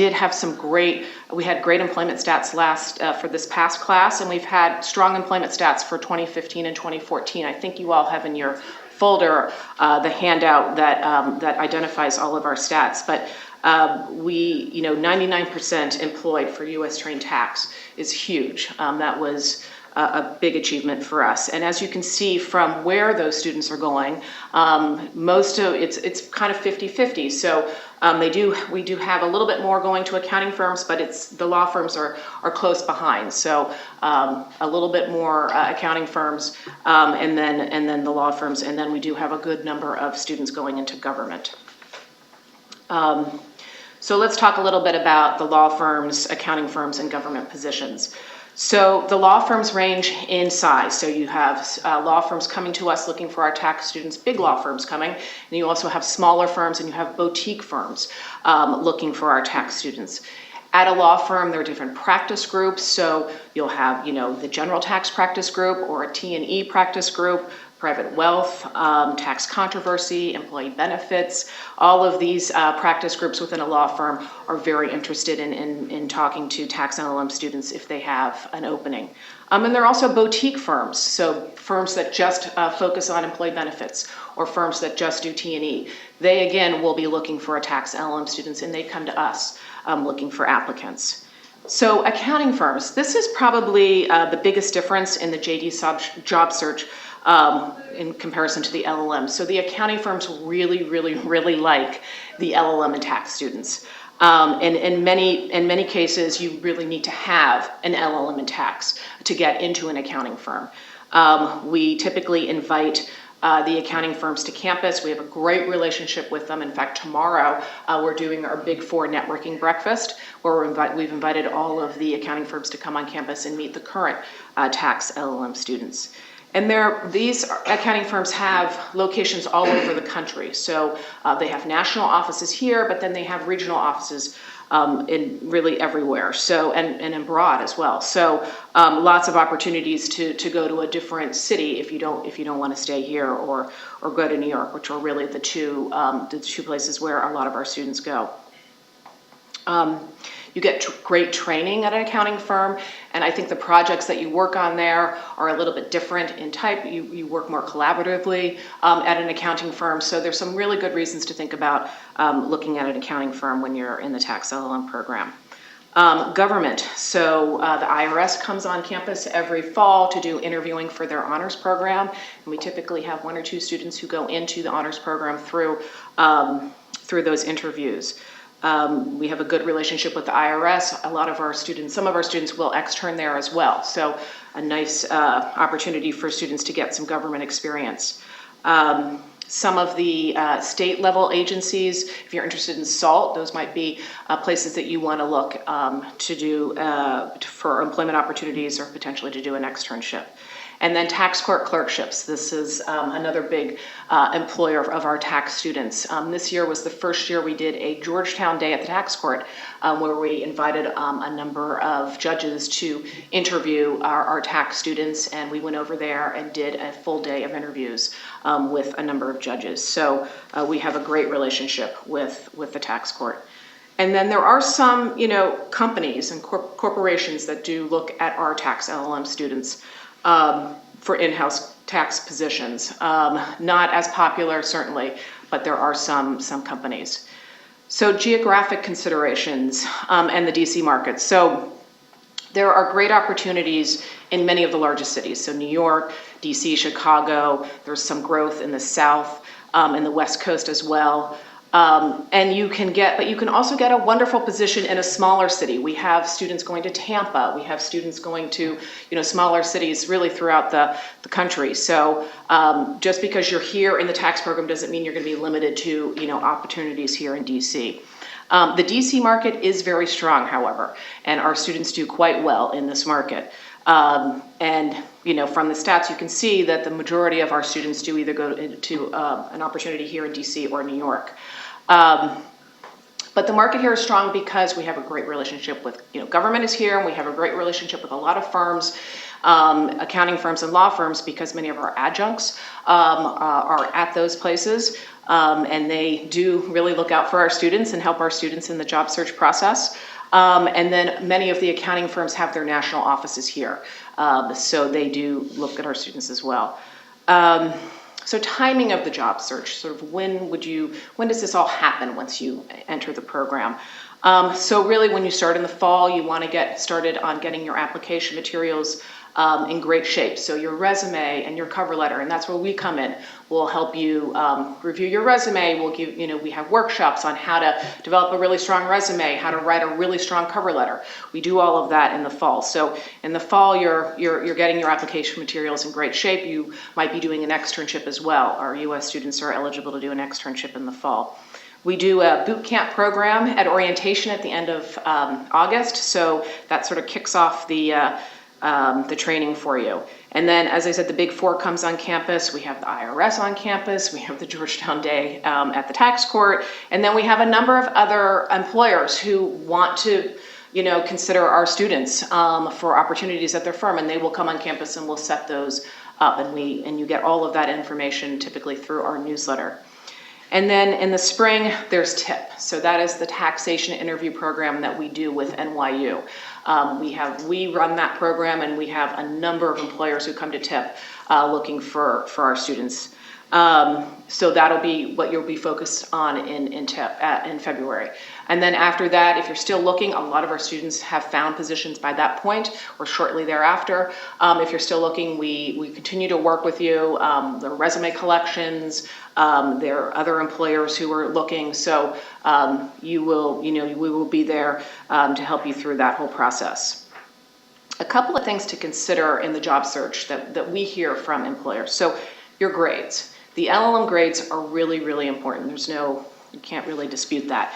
had great employment stats for this past class, and we've had strong employment stats for 2015 and 2014. I think you all have in your folder the handout that identifies all of our stats, but 99% employed for U.S. trained tax is huge. That was a big achievement for us. And as you can see from where those students are going, it's kind of 50-50. So we do have a little bit more going to accounting firms, but the law firms are close behind. So a little bit more accounting firms, and then the law firms, and then we do have a good number of students going into government. So let's talk a little bit about the law firms, accounting firms, and government positions. So the law firms range in size. So you have law firms coming to us looking for our tax students, big law firms coming, and you also have smaller firms and you have boutique firms looking for our tax students. At a law firm, there are different practice groups. So you'll have, the general tax practice group or a T&E practice group, private wealth, tax controversy, employee benefits. All of these practice groups within a law firm are very interested in talking to tax LLM students if they have an opening. And there are also boutique firms, so firms that just focus on employee benefits or firms that just do T&E. They, again, will be looking for a tax LLM students, and they come to us looking for applicants. So accounting firms, this is probably the biggest difference in the JD job search in comparison to the LLM. So the accounting firms really, really, really like the LLM and tax students. And in many cases, you really need to have an LLM in tax to get into an accounting firm. We typically invite the accounting firms to campus. We have a great relationship with them. In fact, tomorrow we're doing our Big Four networking breakfast, where we've invited all of the accounting firms to come on campus and meet the current tax LLM students. And these accounting firms have locations all over the country. So they have national offices here, but then they have regional offices in really everywhere. So and abroad as well. So lots of opportunities to go to a different city if you don't want to stay here or go to New York, which are really the two places where a lot of our students go. You get great training at an accounting firm, and I think the projects that you work on there are a little bit different in type. You work more collaboratively at an accounting firm, so there's some really good reasons to think about looking at an accounting firm when you're in the tax LLM program. Government, so the IRS comes on campus every fall to do interviewing for their honors program, and we typically have 1 or 2 students who go into the honors program through those interviews. We have a good relationship with the IRS. Some of our students will extern there as well. So a nice opportunity for students to get some government experience. Some of the state level agencies, if you're interested in SALT, those might be places that you want to look to do for employment opportunities or potentially to do an externship. And then tax court clerkships. This is another big employer of our tax students. This year was the first year we did a Georgetown Day at the tax court where we invited a number of judges to interview our tax students, and we went over there and did a full day of interviews with a number of judges. So we have a great relationship with the tax court. And then there are some, companies and corporations that do look at our tax LLM students for in-house tax positions. Not as popular, certainly, but there are some companies. So geographic considerations and the DC market. So there are great opportunities in many of the largest cities. So New York, DC, Chicago, there's some growth in the South and the West Coast as well. And you can also get a wonderful position in a smaller city. We have students going to Tampa. We have students going to, smaller cities really throughout the country. So just because you're here in the tax program doesn't mean you're going to be limited to, opportunities here in DC. The DC market is very strong, however, and our students do quite well in this market. And from the stats, you can see that the majority of our students do either go into an opportunity here in DC or New York. But the market here is strong because we have a great relationship with, government is here, and we have a great relationship with a lot of firms, accounting firms and law firms, because many of our adjuncts are at those places, and they do really look out for our students and help our students in the job search process. And then many of the accounting firms have their national offices here, so they do look at our students as well. So timing of the job search, sort of when does this all happen once you enter the program? So really when you start in the fall, you want to get started on getting your application materials in great shape. So your resume and your cover letter, and that's where we come in. We'll help you review your resume. We'll give, we have workshops on how to develop a really strong resume, how to write a really strong cover letter. We do all of that in the fall. So in the fall, you're getting your application materials in great shape. You might be doing an externship as well. Our US students are eligible to do an externship in the fall. We do a boot camp program at orientation at the end of August. So that sort of kicks off the training for you. And then, as I said, the Big Four comes on campus. We have the IRS on campus. We have the Georgetown Day at the tax court. And then we have a number of other employers who want to, consider our students for opportunities at their firm. And they will come on campus and we'll set those up. And you get all of that information typically through our newsletter. And then in the spring, there's TIP. So that is the taxation interview program that we do with NYU. We run that program, and we have a number of employers who come to TIP looking for our students. So that'll be what you'll be focused on in TIP in February. And then after that, if you're still looking, a lot of our students have found positions by that point or shortly thereafter. If you're still looking, we continue to work with you. The resume collections, there are other employers who are looking. So we will be there to help you through that whole process. A couple of things to consider in the job search that we hear from employers. So your grades. The LLM grades are really, really important. You can't really dispute that.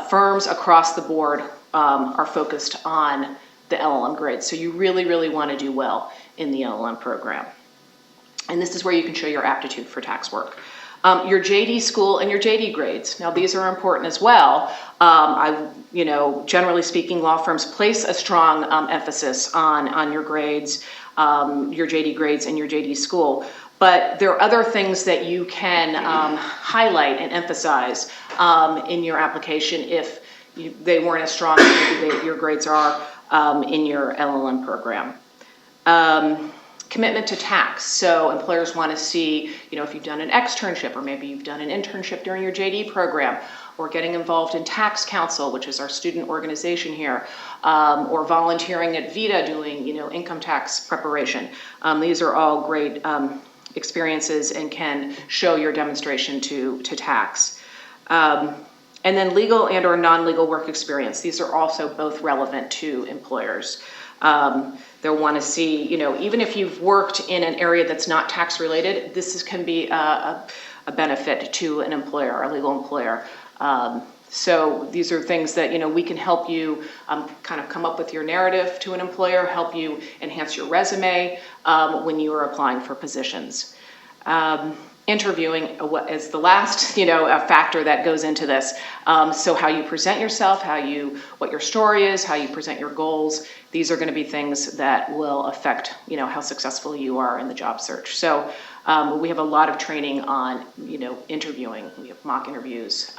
Firms across the board are focused on the LLM grades. So you really, really want to do well in the LLM program. And this is where you can show your aptitude for tax work. Your JD school and your JD grades. Now these are important as well. Generally speaking, law firms place a strong emphasis on your grades, your JD grades and your JD school. But there are other things that you can highlight and emphasize in your application if they weren't as strong as your grades are in your LLM program. Commitment to tax. So employers want to see, if you've done an externship or maybe you've done an internship during your JD program, or getting involved in Tax Council, which is our student organization here, or volunteering at VITA doing, income tax preparation. These are all great experiences and can show your demonstration to tax. And then legal and or non-legal work experience. These are also both relevant to employers. They'll want to see, even if you've worked in an area that's not tax related, can be a benefit to an employer, a legal employer. So these are things that, we can help you kind of come up with your narrative to an employer, help you enhance your resume when you are applying for positions. Interviewing is the last, a factor that goes into this. So how you present yourself, what your story is, how you present your goals, these are going to be things that will affect, how successful you are in the job search. So we have a lot of training on, interviewing. We have mock interviews.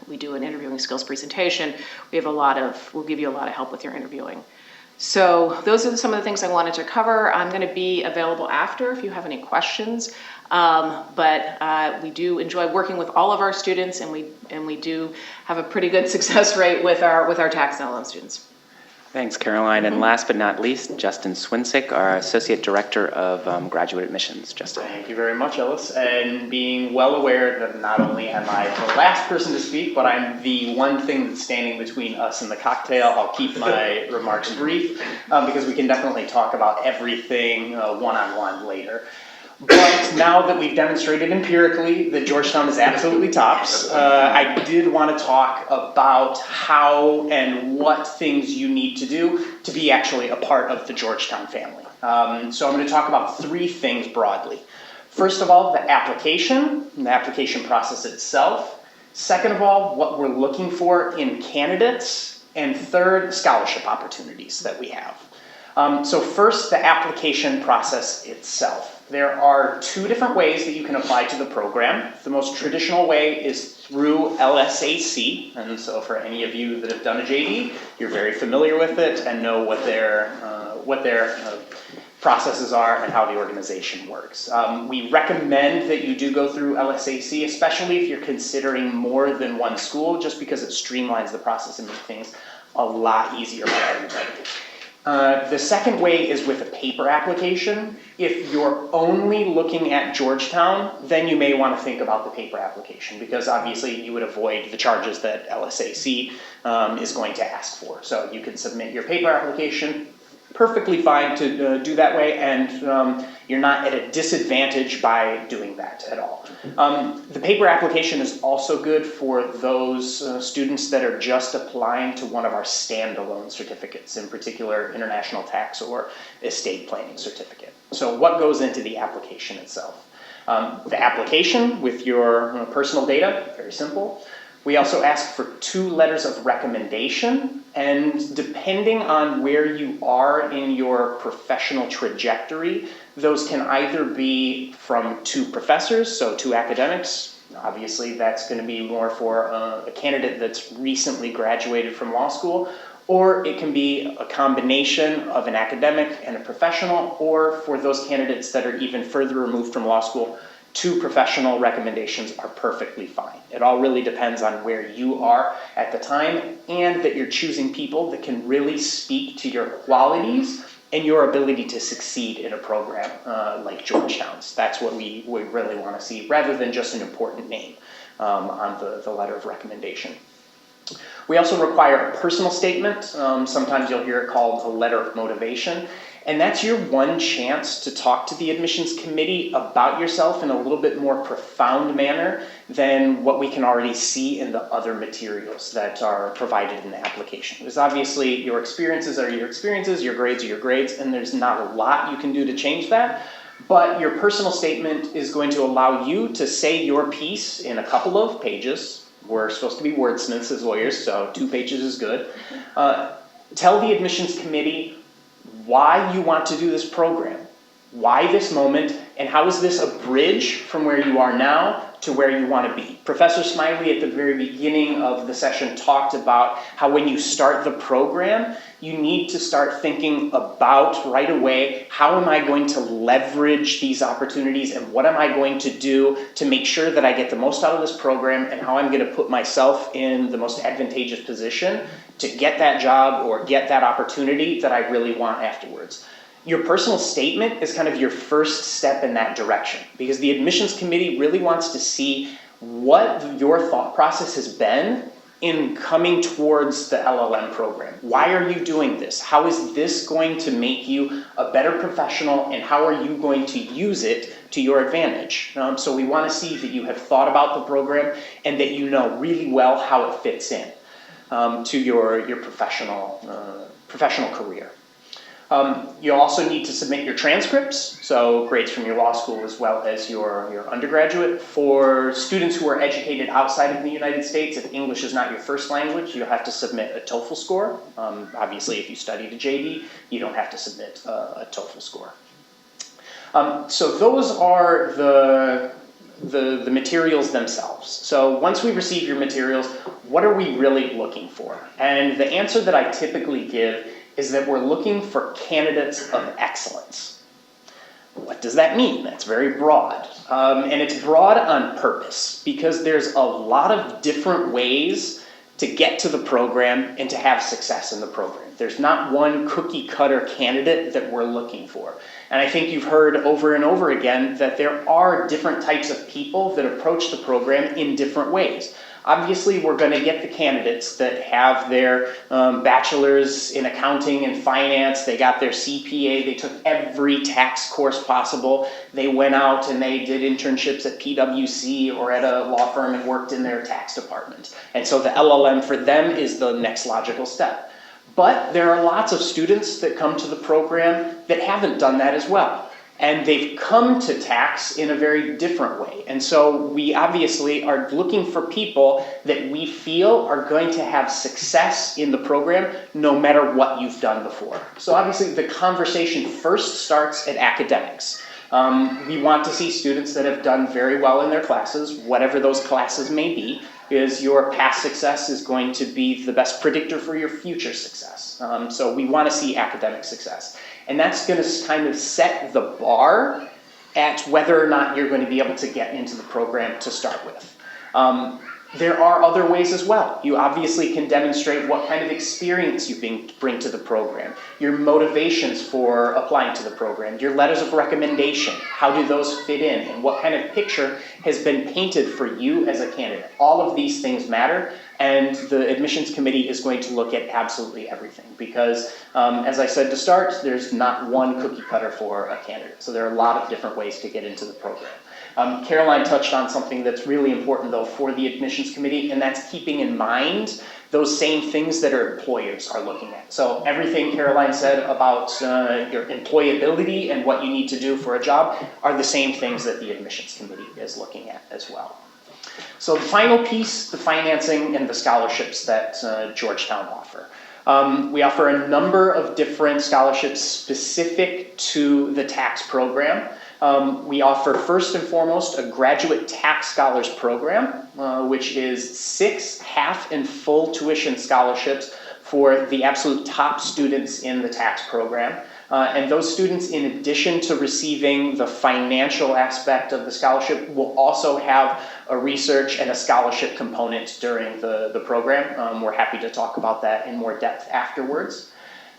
We do an interviewing skills presentation. We'll give you a lot of help with your interviewing. So those are some of the things I wanted to cover. I'm going to be available after if you have any questions. But we do enjoy working with all of our students, and we do have a pretty good success rate with our tax and LLM students. Thanks, Caroline. And last but not least, Justin Swinsick, our Associate Director of Graduate Admissions. Justin. Thank you very much, Ellis. And being well aware that not only am I the last person to speak, but I'm the one thing that's standing between us and the cocktail, I'll keep my remarks brief because we can definitely talk about everything one-on-one later. But now that we've demonstrated empirically that Georgetown is absolutely tops, I did want to talk about how and what things you need to do to be actually a part of the Georgetown family. So I'm going to talk about three things broadly. First of all, the application process itself. Second of all, what we're looking for in candidates. And third, scholarship opportunities that we have. So first, the application process itself. There are two different ways that you can apply to the program. The most traditional way is through LSAC, and so for any of you that have done a JD, you're very familiar with it and know what their processes are and how the organization works. We recommend that you do go through LSAC, especially if you're considering more than one school, just because it streamlines the process and makes things a lot easier for everybody. The second way is with a paper application. If you're only looking at Georgetown, then you may want to think about the paper application because obviously you would avoid the charges that LSAC is going to ask for. So you can submit your paper application, perfectly fine to do that way, and you're not at a disadvantage by doing that at all. The paper application is also good for those students that are just applying to one of our standalone certificates, in particular international tax or estate planning certificate. So what goes into the application itself? The application with your personal data, very simple. We also ask for 2 letters of recommendation, and depending on where you are in your professional trajectory, those can either be from 2 professors, so 2 academics. Obviously, that's going to be more for a candidate that's recently graduated from law school, or it can be a combination of an academic and a professional, or for those candidates that are even further removed from law school, 2 professional recommendations are perfectly fine. It all really depends on where you are at the time and that you're choosing people that can really speak to your qualities and your ability to succeed in a program like Georgetown's. That's what we really want to see, rather than just an important name on the letter of recommendation. We also require a personal statement. Sometimes you'll hear it called a letter of motivation. And that's your one chance to talk to the admissions committee about yourself in a little bit more profound manner than what we can already see in the other materials that are provided in the application. Because obviously your experiences are your experiences, your grades are your grades, and there's not a lot you can do to change that. But your personal statement is going to allow you to say your piece in a couple of pages. We're supposed to be wordsmiths as lawyers, so 2 pages is good. Tell the admissions committee why you want to do this program, why this moment, and how is this a bridge from where you are now to where you want to be. Professor Smiley at the very beginning of the session talked about how when you start the program, you need to start thinking about right away, how am I going to leverage these opportunities and what am I going to do to make sure that I get the most out of this program and how I'm going to put myself in the most advantageous position to get that job or get that opportunity that I really want afterwards. Your personal statement is kind of your first step in that direction because the admissions committee really wants to see what your thought process has been in coming towards the LLM program? Why are you doing this? How is this going to make you a better professional, and how are you going to use it to your advantage? So we want to see that you have thought about the program and that you know really well how it fits in to your professional career. You also need to submit your transcripts, so grades from your law school as well as your undergraduate. For students who are educated outside of the United States, if English is not your first language, you'll have to submit a TOEFL score. Obviously, if you studied a JD, you don't have to submit a TOEFL score. So those are the materials themselves. So once we receive your materials, what are we really looking for? And the answer that I typically give is that we're looking for candidates of excellence. What does that mean? That's very broad. And it's broad on purpose because there's a lot of different ways to get to the program and to have success in the program. There's not one cookie cutter candidate that we're looking for. And I think you've heard over and over again that there are different types of people that approach the program in different ways. Obviously, we're going to get the candidates that have their bachelor's in accounting and finance, they got their CPA, they took every tax course possible, they went out and they did internships at PwC or at a law firm and worked in their tax department. And so the LLM for them is the next logical step. But there are lots of students that come to the program that haven't done that as well. And they've come to tax in a very different way. And so we obviously are looking for people that we feel are going to have success in the program no matter what you've done before. So obviously the conversation first starts at academics. We want to see students that have done very well in their classes, whatever those classes may be, because your past success is going to be the best predictor for your future success. So we want to see academic success. And that's going to kind of set the bar at whether or not you're going to be able to get into the program to start with. There are other ways as well. You obviously can demonstrate what kind of experience you bring to the program, your motivations for applying to the program, your letters of recommendation, how do those fit in, and what kind of picture has been painted for you as a candidate. All of these things matter, and the admissions committee is going to look at absolutely everything because, as I said to start, there's not one cookie cutter for a candidate. So there are a lot of different ways to get into the program. Caroline touched on something that's really important, though, for the admissions committee, and that's keeping in mind those same things that our employers are looking at. So everything Caroline said about your employability and what you need to do for a job are the same things that the admissions committee is looking at as well. So the final piece, the financing and the scholarships that Georgetown offer. We offer a number of different scholarships specific to the tax program. We offer first and foremost a graduate tax scholars program, which is 6 half and full tuition scholarships for the absolute top students in the tax program. And those students, in addition to receiving the financial aspect of the scholarship, will also have a research and a scholarship component during the program. We're happy to talk about that in more depth afterwards.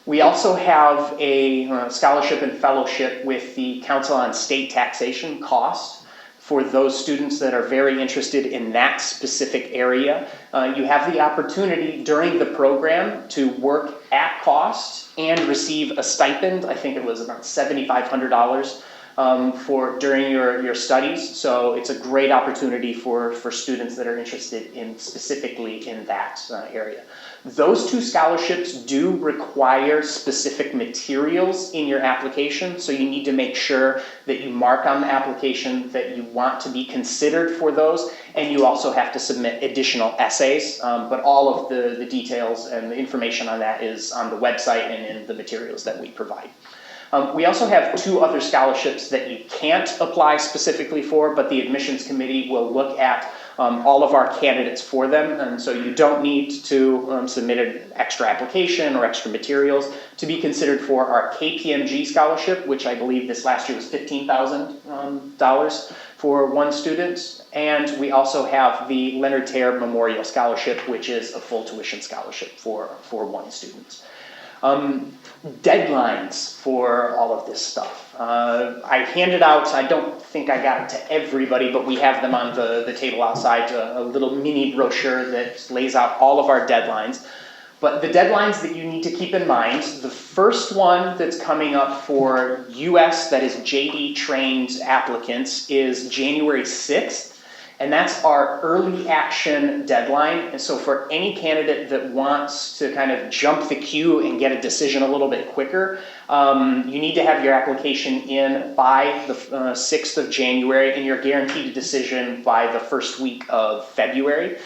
We also have a scholarship and fellowship with the Council on State Taxation Cost for those students that are very interested in that specific area. You have the opportunity during the program to work at cost and receive a stipend. I think it was about $7,500 during your studies. So it's a great opportunity for students that are interested in specifically in that area. Those 2 scholarships do require specific materials in your application, so you need to make sure that you mark on the application that you want to be considered for those, and you also have to submit additional essays, but all of the details and the information on that is on the website and in the materials that we provide. We also have 2 other scholarships that you can't apply specifically for, but the admissions committee will look at all of our candidates for them, and so you don't need to submit an extra application or extra materials to be considered for our KPMG scholarship, which I believe this last year was $15,000 for one student, and we also have the Leonard Terr Memorial Scholarship, which is a full tuition scholarship for one student. Deadlines for all of this stuff. I handed out, I don't think I got it to everybody, but we have them on the table outside, a little mini brochure that lays out all of our deadlines. But the deadlines that you need to keep in mind, the first one that's coming up for US, that is JD trained applicants, is January 6th. And that's our early action deadline. And so for any candidate that wants to kind of jump the queue and get a decision a little bit quicker, you need to have your application in by the 6th of January, and you're guaranteed a decision by the first week of February.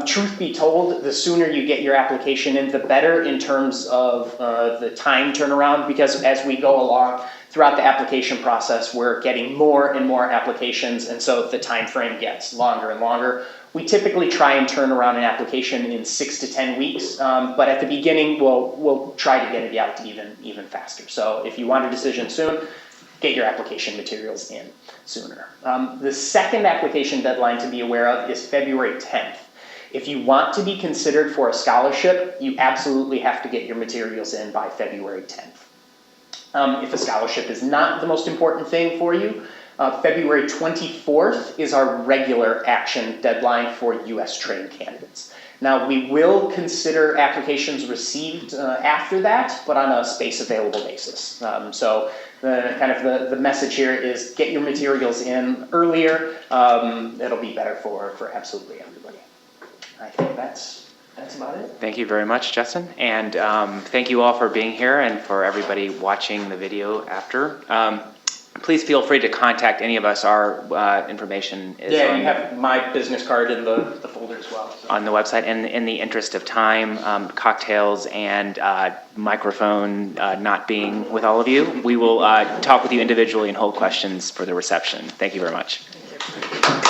Truth be told, the sooner you get your application in, the better in terms of the time turnaround, because as we go along throughout the application process, we're getting more and more applications, and so the time frame gets longer and longer. We typically try and turn around an application in 6 to 10 weeks, but at the beginning, we'll try to get it out even faster. So if you want a decision soon, get your application materials in sooner. The second application deadline to be aware of is February 10th. If you want to be considered for a scholarship, you absolutely have to get your materials in by February 10th. If a scholarship is not the most important thing for you, February 24th is our regular action deadline for US trained candidates. Now, we will consider applications received after that, but on a space available basis. So the message here is get your materials in earlier. It'll be better for absolutely everybody. I think that's about it. Thank you very much, Justin. And thank you all for being here and for everybody watching the video after. Please feel free to contact any of us. Our information is Yeah, you have my business card in the folder as well. So. On the website. And in the interest of time, cocktails and microphone not being with all of you, we will talk with you individually and hold questions for the reception. Thank you very much. Thank you.